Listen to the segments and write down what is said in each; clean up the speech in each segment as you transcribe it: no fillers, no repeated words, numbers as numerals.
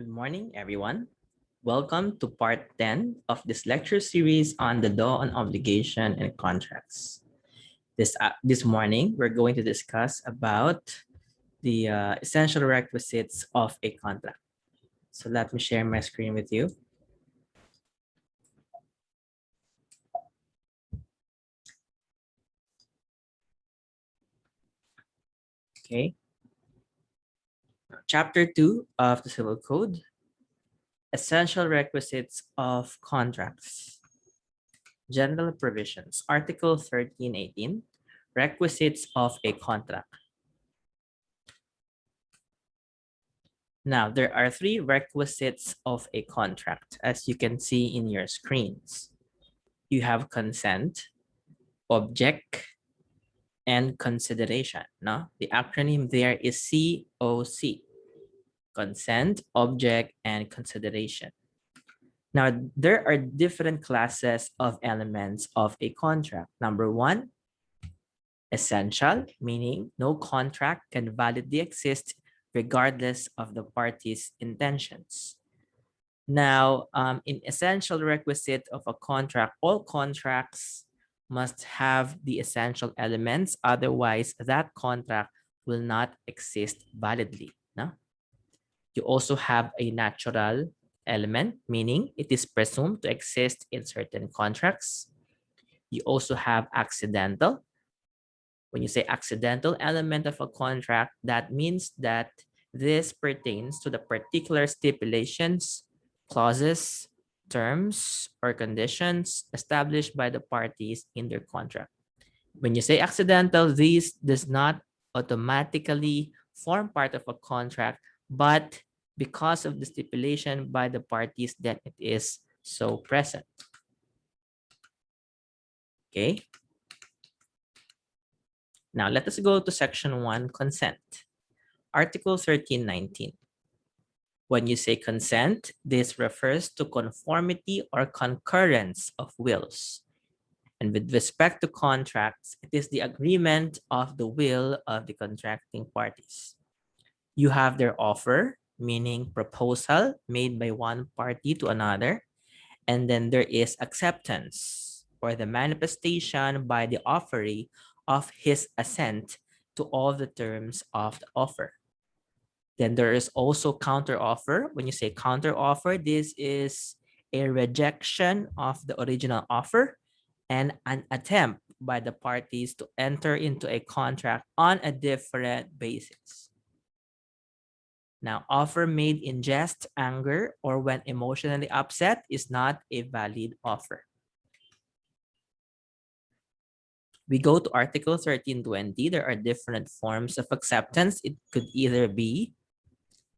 Good morning, everyone. Welcome to part 10 of this lecture series on the law on obligation and contracts. This morning, we're going to discuss about the essential requisites of a contract. So let me share my screen with you. Okay. Chapter 2 of the Civil Code, Essential Requisites of Contracts. General Provisions, Article 1318, Requisites of a Contract. Now, there are three requisites of a contract, as you can see in your screens. You have consent, object, and consideration. No? The acronym there is COC, consent, object, and consideration. Now, there are different classes of elements of a contract. Number one, essential, meaning no contract can validly exist regardless of the party's intentions. Now, in essential requisite of a contract, all contracts must have the essential elements. Otherwise, that contract will not exist validly. No? You also have a natural element, meaning it is presumed to exist in certain contracts. You also have accidental. When you say accidental element of a contract, that means that this pertains to the particular stipulations, clauses, terms, or conditions established by the parties in their contract. When you say accidental, this does not automatically form part of a contract, but because of the stipulation by the parties, then it is so present. Okay. Now let us go to section 1, consent. Article 1319. When you say consent, this refers to conformity or concurrence of wills. And with respect to contracts, it is the agreement of the will of the contracting parties. You have their offer, meaning proposal made by one party to another. And then there is acceptance, or the manifestation by the offeree of his assent to all the terms of the offer. Then there is also counteroffer. When you say counteroffer, this is a rejection of the original offer and an attempt by the parties to enter into a contract on a different basis. Now, offer made in jest, anger, or when emotionally upset is not a valid offer. We go to Article 1320. There are different forms of acceptance. It could either be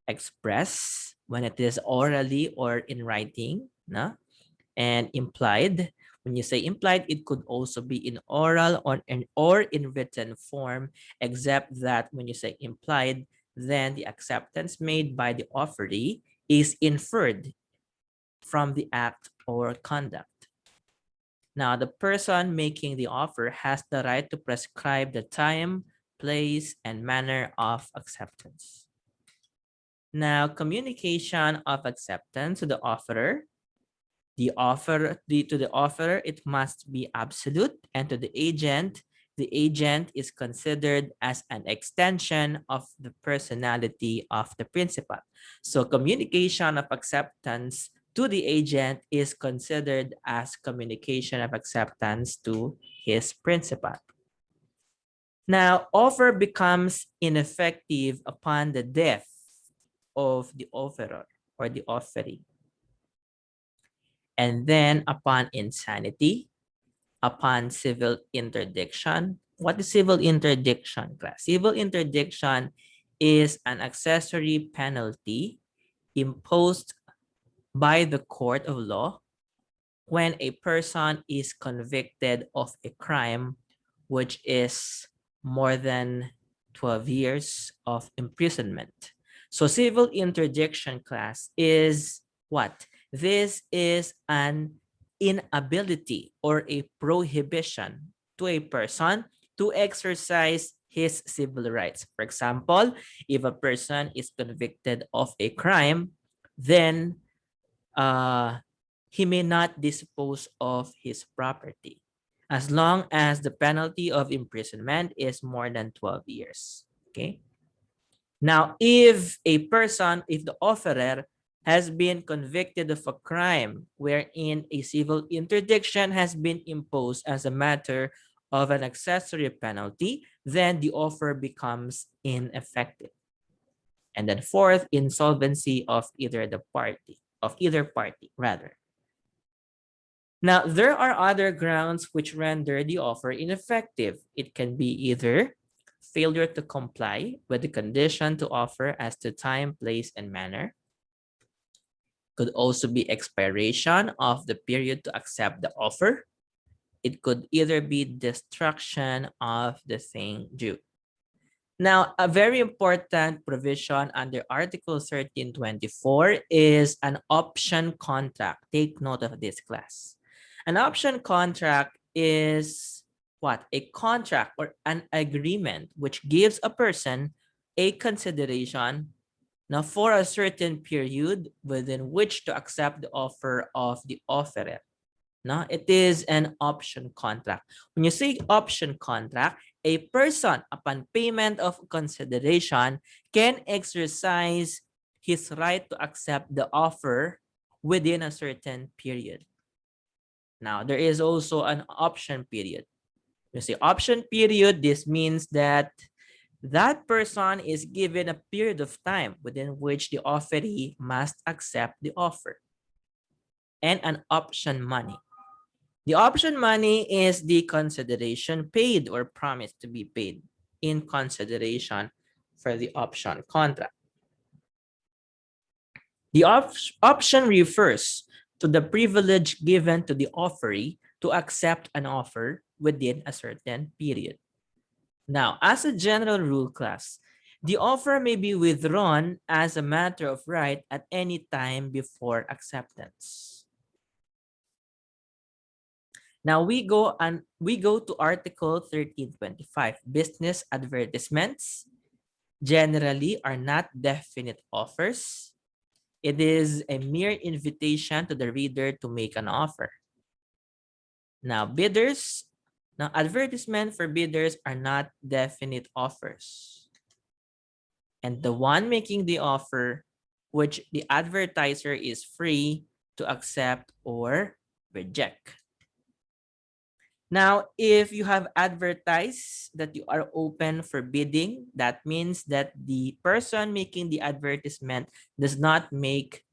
express when it is orally or in writing, no? And implied. When you say implied, it could also be in oral or in written form, except that when you say implied, then the acceptance made by the offeree is inferred from the act or conduct. Now, the person making the offer has the right to prescribe the time, place, and manner of acceptance. Now, communication of acceptance to the offerer. To the offerer, it must be absolute, and to the agent is considered as an extension of the personality of the principal. So communication of acceptance to the agent is considered as communication of acceptance to his principal. Now, offer becomes ineffective upon the death of the offerer or the offeree. And then upon insanity, upon civil interdiction. What is civil interdiction, class? Civil interdiction is an accessory penalty imposed by the court of law when a person is convicted of a crime which is more than 12 years of imprisonment. So civil interdiction, class, is what? This is an inability or a prohibition to a person to exercise his civil rights. For example, if a person is convicted of a crime then he may not dispose of his property as long as the penalty of imprisonment is more than 12 years. Okay. Now, if the offerer has been convicted of a crime wherein a civil interdiction has been imposed as a matter of an accessory penalty, then the offer becomes ineffective. And then fourth, insolvency of either party rather. Now, there are other grounds which render the offer ineffective. It can be either failure to comply with the condition to offer as to time, place, and manner. Could also be expiration of the period to accept the offer. It could either be destruction of the thing due. Now, a very important provision under Article 1324 is an option contract. Take note of this, class. An option contract is what? A contract or an agreement which gives a person a consideration now for a certain period within which to accept the offer of the offerer. Now, it is an option contract. When you say option contract, a person upon payment of consideration can exercise his right to accept the offer within a certain period. Now, there is also an option period. You say option period, this means that that person is given a period of time within which the offeree must accept the offer. And an option money. The option money is the consideration paid or promised to be paid in consideration for the option contract. The option refers to the privilege given to the offeree to accept an offer within a certain period. Now, as a general rule, class, the offer may be withdrawn as a matter of right at any time before acceptance. Now we go to Article 1325. Business advertisements generally are not definite offers. It is a mere invitation to the reader to make an offer. Now advertisement for bidders are not definite offers. And the one making the offer, which the advertiser is free to accept or reject. Now, if you have advertised that you are open for bidding, that means that the person making the advertisement does not make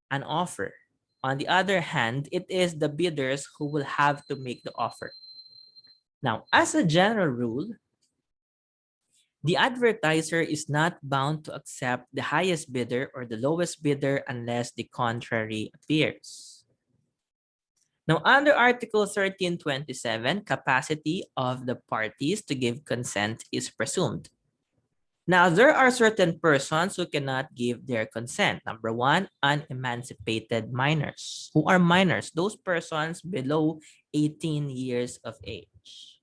an offer. On the other hand, it is the bidders who will have to make the offer. Now, as a general rule, the advertiser is not bound to accept the highest bidder or the lowest bidder unless the contrary appears. Now, under Article 1327, capacity of the parties to give consent is presumed. Now, there are certain persons who cannot give their consent. Number one, unemancipated minors. Who are minors? Those persons below 18 years of age.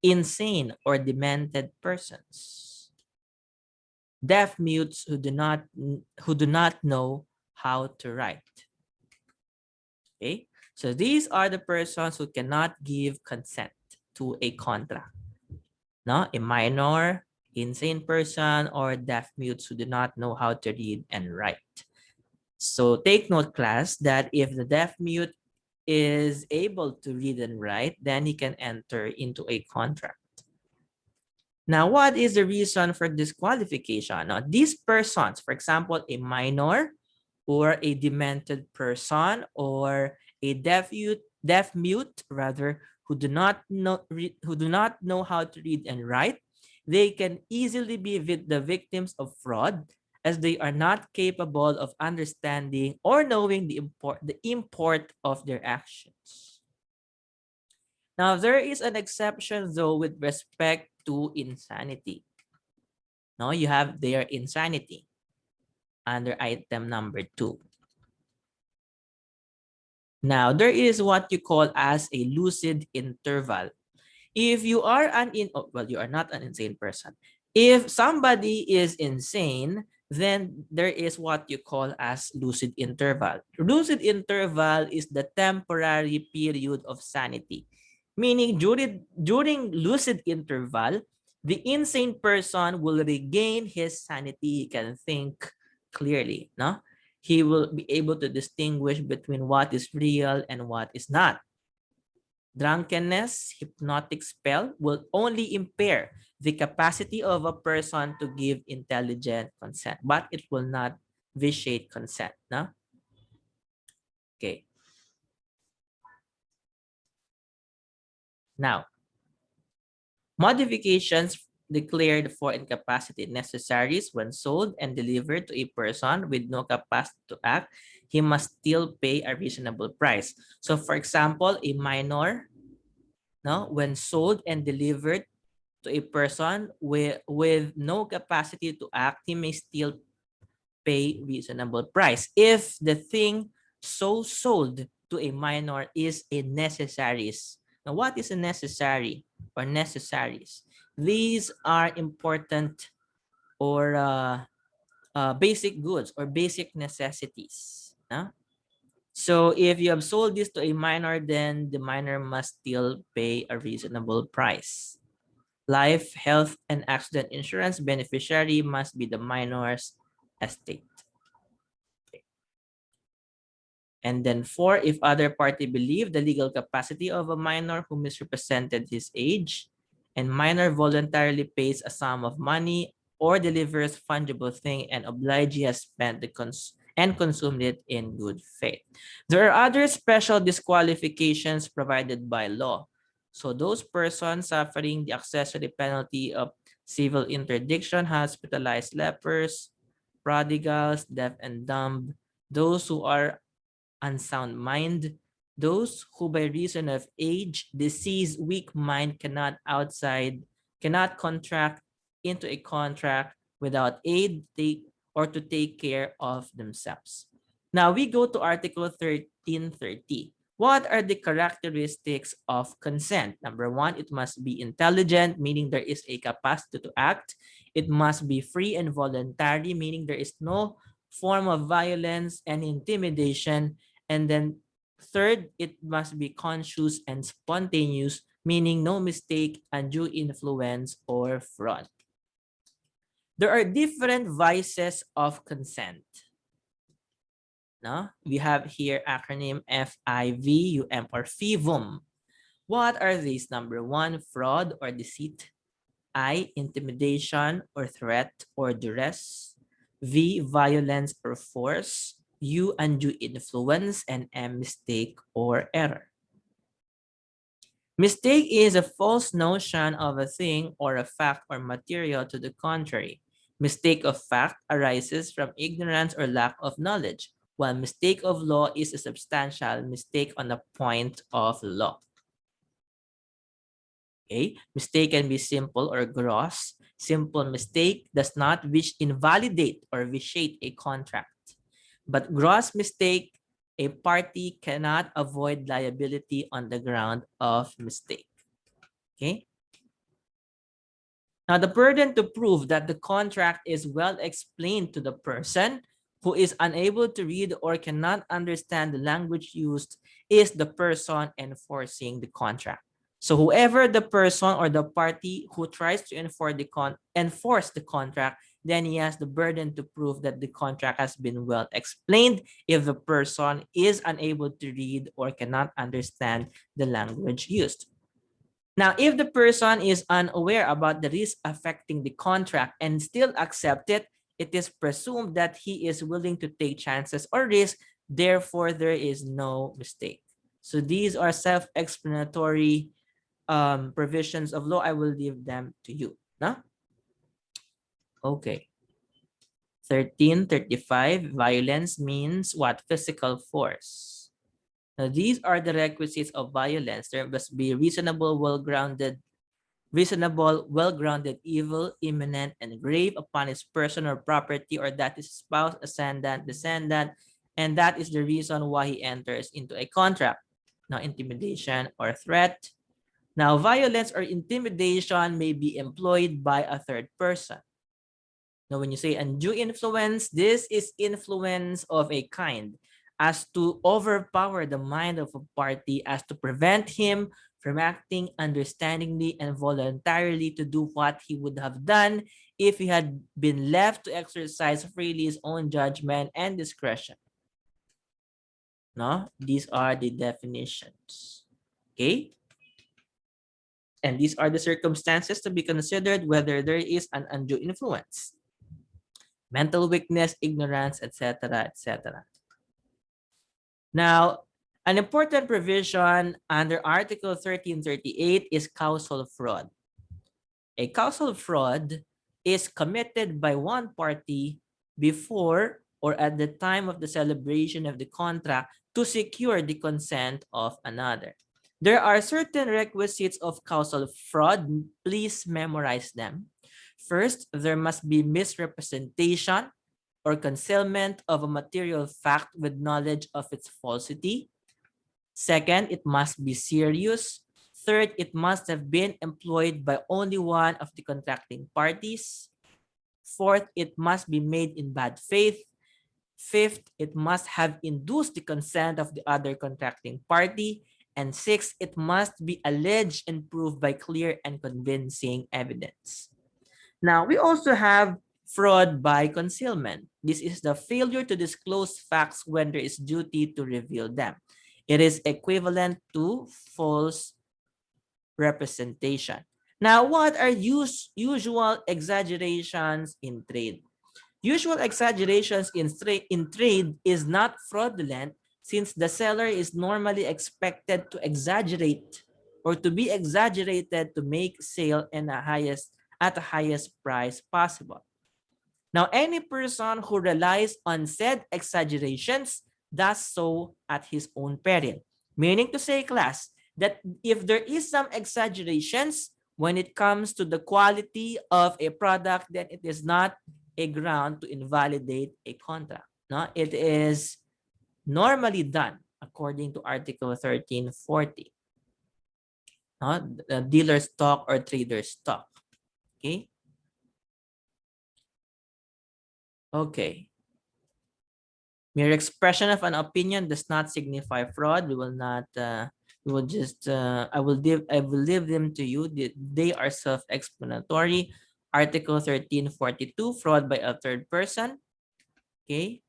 Insane or demented persons. Deaf mutes who do not know how to write. Okay? So these are the persons who cannot give consent to a contract. No, a minor, insane person, or deaf mutes who do not know how to read and write. So take note, class, that if the deaf mute is able to read and write, then he can enter into a contract. Now, what is the reason for disqualification? Now, these persons, for example, a minor or a demented person or a deaf mute rather, who do not know how to read and write, they can easily be the victims of fraud as they are not capable of understanding or knowing the import of their actions. Now, there is an exception though with respect to insanity. Now, you have their insanity under item number 2. Now, there is what you call as a lucid interval. If you are you are not an insane person. If somebody is insane, Then there is what you call as lucid interval. Lucid interval is the temporary period of sanity, meaning during lucid interval, the insane person will regain his sanity. He can think clearly, no? He will be able to distinguish between what is real and what is not. Drunkenness, hypnotic spell will only impair the capacity of a person to give intelligent consent, but it will not vitiate consent. No? Okay. Now, modifications declared for incapacity necessaries when sold and delivered to a person with no capacity to act, he must still pay a reasonable price. So, for example, a minor, no, when sold and delivered to a person with no capacity to act, he may still pay reasonable price if the thing sold to a minor is a necessaries. Now, what is a necessary or necessaries? These are important or basic goods or basic necessities. So if you have sold this to a minor, then the minor must still pay a reasonable price. Life, health, and accident insurance beneficiary must be the minor's estate. And then 4, if other party believe the legal capacity of a minor who misrepresented his age, and minor voluntarily pays a sum of money or delivers fungible thing and obligee has spent the and consumed it in good faith. There are other special disqualifications provided by law. So those persons suffering the accessory penalty of civil interdiction, hospitalized lepers, prodigals, deaf and dumb, those who are unsound mind, those who by reason of age, disease, weak mind cannot contract into a contract without aid or to take care of themselves. Now we go to Article 1330. What are the characteristics of consent? Number 1, it must be intelligent, meaning there is a capacity to act. It must be free and voluntary, meaning there is no form of violence and intimidation. And then third, it must be conscious and spontaneous, meaning no mistake, undue influence, or fraud. There are different vices of consent. No? We have here acronym FIVUM or FIVUM. What are these? Number 1, fraud or deceit. I, intimidation or threat or duress. V, violence or force. U, undue influence. And M, mistake or error. Mistake is a false notion of a thing or a fact or material to the contrary. Mistake of fact arises from ignorance or lack of knowledge, while mistake of law is a substantial mistake on a point of law. Okay, mistake can be simple or gross. Simple mistake does not invalidate or vitiate a contract. But gross mistake, a party cannot avoid liability on the ground of mistake. Okay. Now, the burden to prove that the contract is well explained to the person who is unable to read or cannot understand the language used is the person enforcing the contract. So whoever the person or the party who tries to enforce the contract, then he has the burden to prove that the contract has been well explained if the person is unable to read or cannot understand the language used. Now, if the person is unaware about the risk affecting the contract and still accept it, it is presumed that he is willing to take chances or risk. Therefore, there is no mistake. So these are self-explanatory provisions of law. I will leave them to you. No? Okay. 1335, violence means what? Physical force. Now, these are the requisites of violence. There must be reasonable, well-grounded evil, imminent, and grave upon his person or property, or that is spouse, ascendant, descendant, and that is the reason why he enters into a contract. Now, intimidation or threat. Now, violence or intimidation may be employed by a third person. Now, when you say undue influence, this is influence of a kind as to overpower the mind of a party, as to prevent him from acting understandingly and voluntarily to do what he would have done if he had been left to exercise freely his own judgment and discretion. No, these are the definitions. Okay. And these are the circumstances to be considered whether there is an undue influence. Mental weakness, ignorance, etc., etc. Now, an important provision under Article 1338 is causal fraud. A causal fraud is committed by one party before or at the time of the celebration of the contract to secure the consent of another. There are certain requisites of causal fraud. Please memorize them. First, there must be misrepresentation or concealment of a material fact with knowledge of its falsity. Second, it must be serious. Third, it must have been employed by only one of the contracting parties. Fourth, it must be made in bad faith. Fifth, it must have induced the consent of the other contracting party. And sixth, it must be alleged and proved by clear and convincing evidence. Now, we also have fraud by concealment. This is the failure to disclose facts when there is duty to reveal them. It is equivalent to false representation. Now, what are usual exaggerations in trade? Usual exaggerations in trade is not fraudulent since the seller is normally expected to exaggerate or to be exaggerated to make sale at the highest price possible. Now, any person who relies on said exaggerations does so at his own peril. Meaning to say, class, that if there is some exaggerations when it comes to the quality of a product, then it is not a ground to invalidate a contract. No, it is normally done according to Article 1340. No, the dealer stock or trader stock. Okay. Okay. Mere expression of an opinion does not signify fraud. We will not. We will just. I will leave them to you. They are self-explanatory. Article 1342, fraud by a third person. Okay.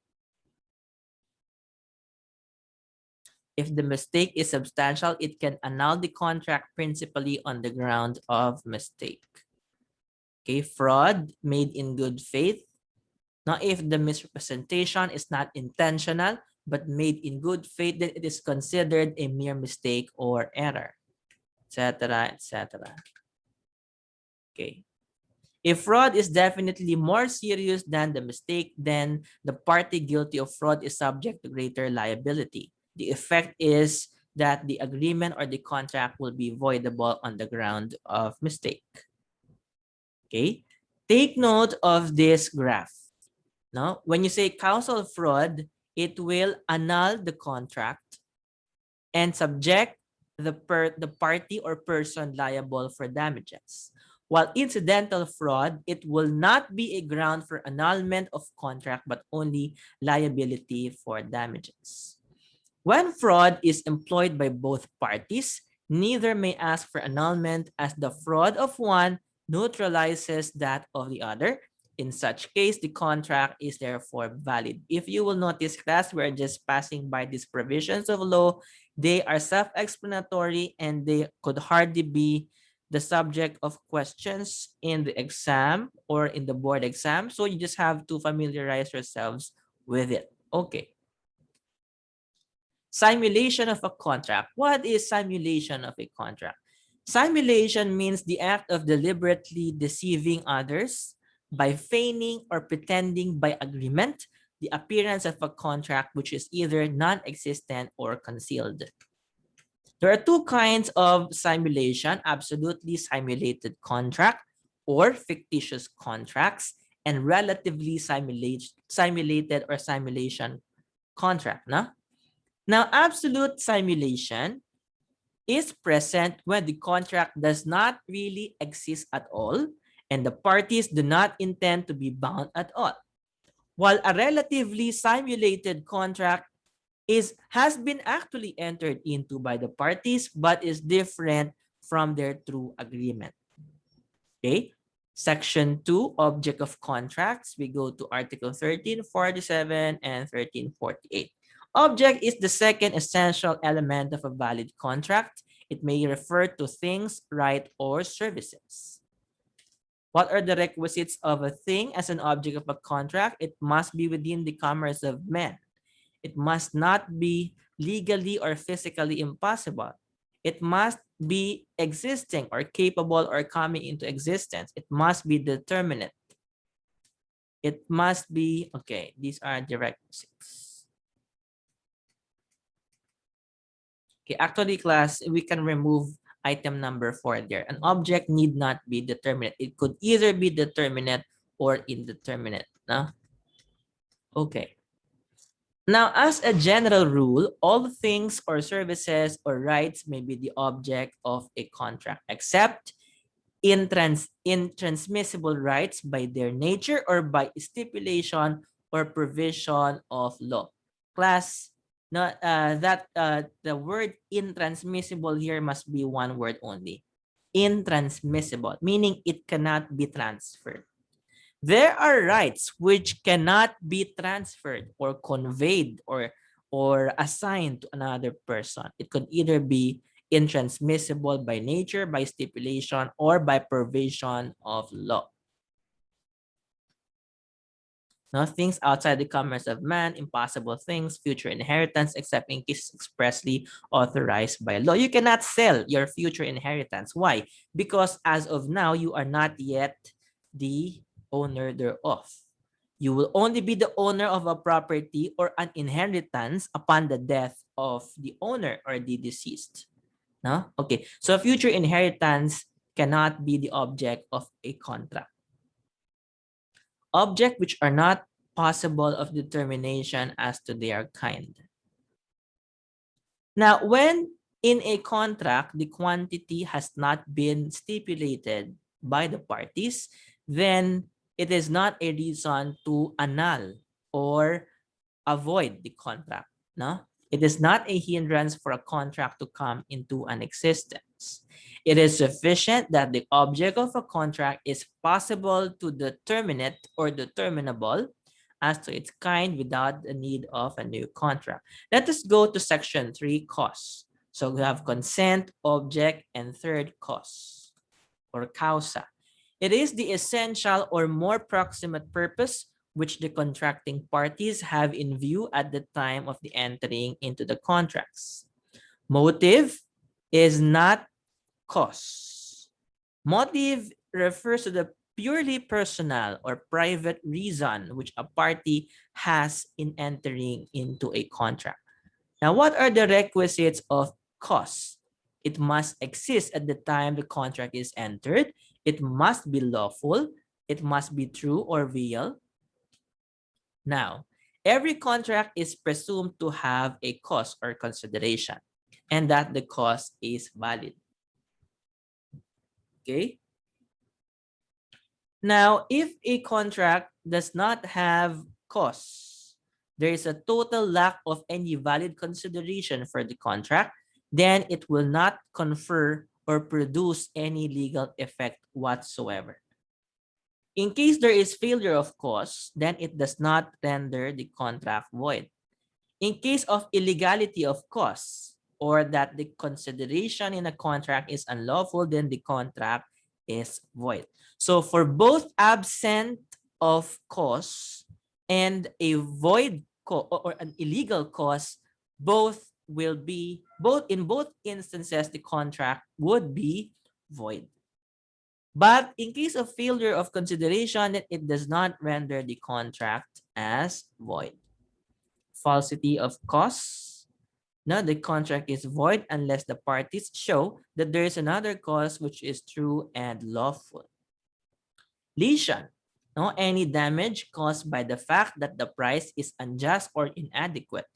If the mistake is substantial, it can annul the contract principally on the ground of mistake. Okay, fraud made in good faith. Now, if the misrepresentation is not intentional but made in good faith, then it is considered a mere mistake or error, etc., etc. Okay. If fraud is definitely more serious than the mistake, then the party guilty of fraud is subject to greater liability. The effect is that the agreement or the contract will be voidable on the ground of mistake. Okay. Take note of this graph. Now, when you say causal fraud, it will annul the contract and subject the party or person liable for damages. While incidental fraud, it will not be a ground for annulment of contract, but only liability for damages. When fraud is employed by both parties, neither may ask for annulment as the fraud of one neutralizes that of the other. In such case, the contract is therefore valid. If you will notice, class, we're just passing by these provisions of law. They are self-explanatory and they could hardly be the subject of questions in the exam or in the board exam. So you just have to familiarize yourselves with it. Okay. Simulation of a contract. What is simulation of a contract? Simulation means the act of deliberately deceiving others by feigning or pretending by agreement the appearance of a contract which is either non-existent or concealed. There are two kinds of simulation: absolutely simulated contract or fictitious contracts, and relatively simulated or simulation contract. No? Now, absolute simulation is present when the contract does not really exist at all and the parties do not intend to be bound at all. While a relatively simulated contract has been actually entered into by the parties but is different from their true agreement. Okay? Section 2, Object of Contracts. We go to Article 1347 and 1348. Object is the second essential element of a valid contract. It may refer to things, right, or services. What are the requisites of a thing as an object of a contract? It must be within the commerce of men. It must not be legally or physically impossible. It must be existing or capable or coming into existence. It must be determinate. It must be, okay, these are the requisites. Okay, actually, class, we can remove item number 4 there. An object need not be determinate. It could either be determinate or indeterminate. No? Okay. Now, as a general rule, all things or services or rights may be the object of a contract, except intransmissible rights by their nature or by stipulation or provision of law. Class, the word intransmissible here must be one word only. Intransmissible, meaning it cannot be transferred. There are rights which cannot be transferred or conveyed or assigned to another person. It could either be intransmissible by nature, by stipulation, or by provision of law. No, things outside the commerce of man, impossible things, future inheritance, except in cases expressly authorized by law. You cannot sell your future inheritance. Why? Because as of now, you are not yet the owner thereof. You will only be the owner of a property or an inheritance upon the death of the owner or the deceased. No? Okay, so future inheritance cannot be the object of a contract. Objects which are not possible of determination as to their kind. Now, when in a contract, the quantity has not been stipulated by the parties, then it is not a reason to annul or avoid the contract. No? It is not a hindrance for a contract to come into an existence. It is sufficient that the object of a contract is possible to determinate or determinable as to its kind without the need of a new contract. Let us go to section 3, cause. So we have consent, object, and third cause or causa. It is the essential or more proximate purpose which the contracting parties have in view at the time of the entering into the contracts. Motive is not cause. Motive refers to the purely personal or private reason which a party has in entering into a contract. Now, what are the requisites of cause? It must exist at the time the contract is entered. It must be lawful. It must be true or real. Now, every contract is presumed to have a cause or consideration, and that the cause is valid. Okay? Now, if a contract does not have cause, there is a total lack of any valid consideration for the contract, then it will not confer or produce any legal effect whatsoever. In case there is failure of cause, then it does not render the contract void. In case of illegality of cause, or that the consideration in a contract is unlawful, then the contract is void. So for both absent of cause and a void or an illegal cause, in both instances, the contract would be void. But in case of failure of consideration, it does not render the contract as void. Falsity of cause. No, the contract is void unless the parties show that there is another cause which is true and lawful. Lesion. No, any damage caused by the fact that the price is unjust or inadequate.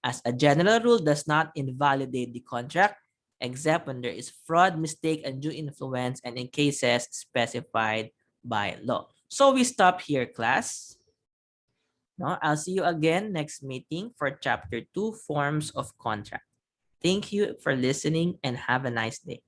As a general rule, does not invalidate the contract except when there is fraud, mistake, undue influence, and in cases specified by law. So we stop here, class. No, I'll see you again next meeting for chapter 2, forms of contract. Thank you for listening and have a nice day.